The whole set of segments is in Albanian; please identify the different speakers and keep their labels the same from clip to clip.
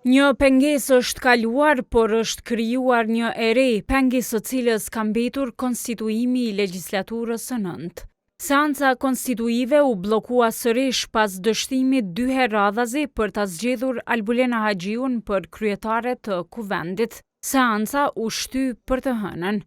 Speaker 1: Një pengesë është kaluar, por është krijuar një e re, pengesë së cilës ka mbetur konstituimi i legjislaturës së nëntë. Seanca konstituive u bllokua sërish pas dështimit dy herë radhazi për ta zgjedhur Albulena Haxhiun për kryetare të kuvendit. Seanca u shty për të hënën.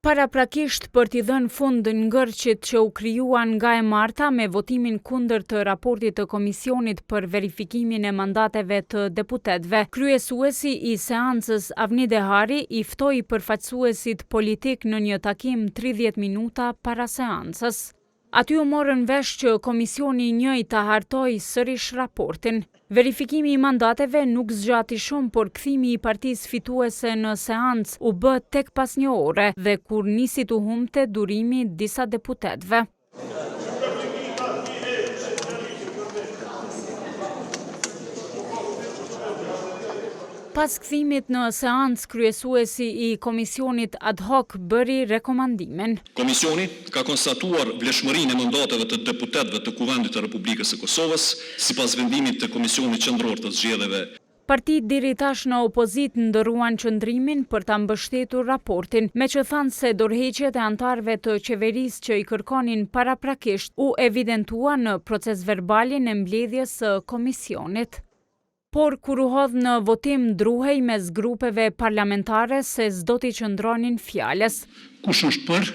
Speaker 1: Paraprakisht për t'i dhënë fund ngërçit që u krijuan nga e marta me votimin kundër të raportit të Komisionit për verifikimin e mandateve të deputetëve, kryesuesi i seancës Avni Dehari i ftoi përfaqësuesit politik në një takim 30 minuta para seancës. Aty u morën vesh që komisioni i njëjtë ta hartoi sërish raportin. Verifikimi i mandateve nuk zgjati shumë, por kthimi i partisë fituese në seancë u bë tek pas një ore dhe kur nisi të humbte durimi disa deputetëve. Pas kthimit në seancë, kryesuesi i komisionit ad hoc bëri rekomandimin.
Speaker 2: Komisioni ka konstatuar vlefshmërinë e mandateve të deputetëve të Kuvendit të Republikës së Kosovës sipas vendimit të Komisionit Qendror të Zgjedhjeve.
Speaker 1: Partitë deri tash në opozitë ndërruan qëndrimin për ta mbështetur raportin, me që thanë se dorëheqjet e anëtarëve të qeverisë që i kërkonin paraprakisht u evidentua në procesverbalin e mbledhjes së komisionit. Por kur u hodh në votim druhej mes grupeve parlamentare se s'do t'i qëndronin fjalës.
Speaker 3: Kush është për?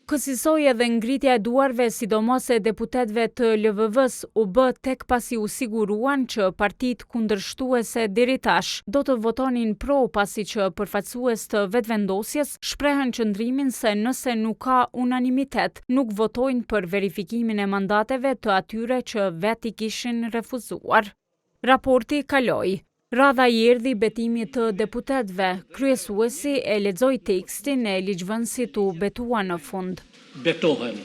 Speaker 1: Kësisoj edhe ngritja e duarve sidomos e deputetëve të LVV-s u bë tek pasi u siguruan që partitë kundërshtuese deri tash do të votonin pro, pasi që përfaqësues të vetëvendosjes shprehen qëndrimin se nëse nuk ka unanimitet, nuk votojnë për verifikimin e mandateve të atyre që vet i kishin refuzuar. Raporti kaloi. Radha i erdhi betimit të deputetëve. Kryesuesi e lexoi tekstin e ligjvënësit u betua në fund.
Speaker 3: Betohen.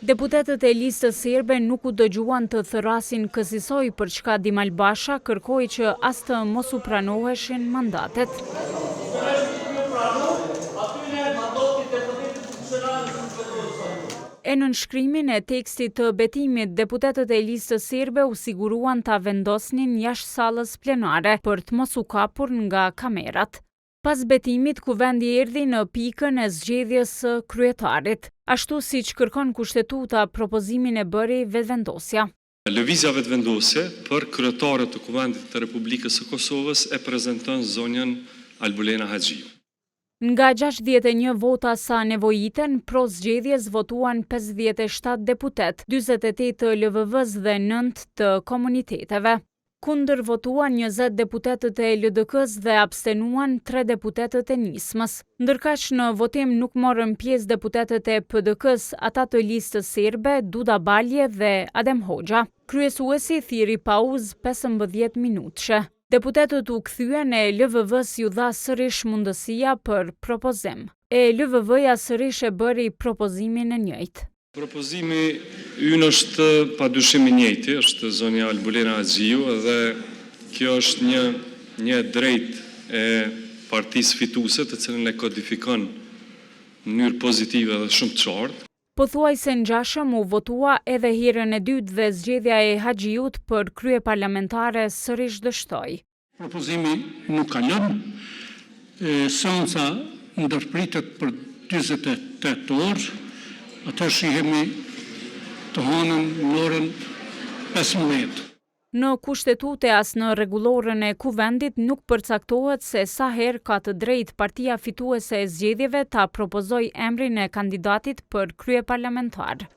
Speaker 1: Deputetët e listës serbe nuk u dëgjuan të thërrasin kësisoj, për çka Dimal Basha kërkoi që as të mos u pranoheshin mandatet. E në nënshkrimin e tekstit të betimit, deputetët e listës serbe u siguruan ta vendosnin jashtë sallës plenare për të mos u kapur nga kamerat. Pas betimit, kuvendi erdhi në pikën e zgjedhjes së kryetarit, ashtu siç kërkon kushtetuta, propozimin e bëri vetëvendosja.
Speaker 4: Lëvizja vetëvendosje për kryetarët të Kuvendit të Republikës së Kosovës e prezanton zonjën Albulena Haxhiu.
Speaker 1: Nga 61 vota sa nevojiten, pro zgjedhjes votuan 57 deputet, 48 të LVV-s dhe 9 të komuniteteve. Kundër votuan 20 deputetët e LDK-s dhe abstenuan 3 deputetët e nismës. Ndërkaq në votim nuk morën pjesë deputetët e PDK-s, ata të listës serbe, Duda Balje dhe Adem Hoxha. Kryesuesi thiri pauzë 15 minutëshe. Deputetët u kthyen e LVV-s ju dha sërish mundësia për propozim. E LVV-ja sërish e bëri propozimin e njëjtë.
Speaker 4: Propozimi ynë është padyshim i njëjti, është zonja Albulena Haxhiu dhe kjo është një drejt e partisë fituese të cilën e kodifikon në mënyrë pozitive dhe shumë të qartë.
Speaker 1: Pothuajse ngjashëm u votua edhe herën e dytë dhe zgjedhja e Haxhiut për kryeparlamentare sërish dështoi.
Speaker 3: Propozimi nuk ka lënë. Seanca ndërpritet për 48 orë. Atë shihemi të hënën në orën 15.
Speaker 1: Në kushtetutë as në rregullorën e kuvendit nuk përcaktohet se sa herë ka të drejtë partia fituese e zgjedhjeve ta propozojë emrin e kandidatit për kryeparlamentar.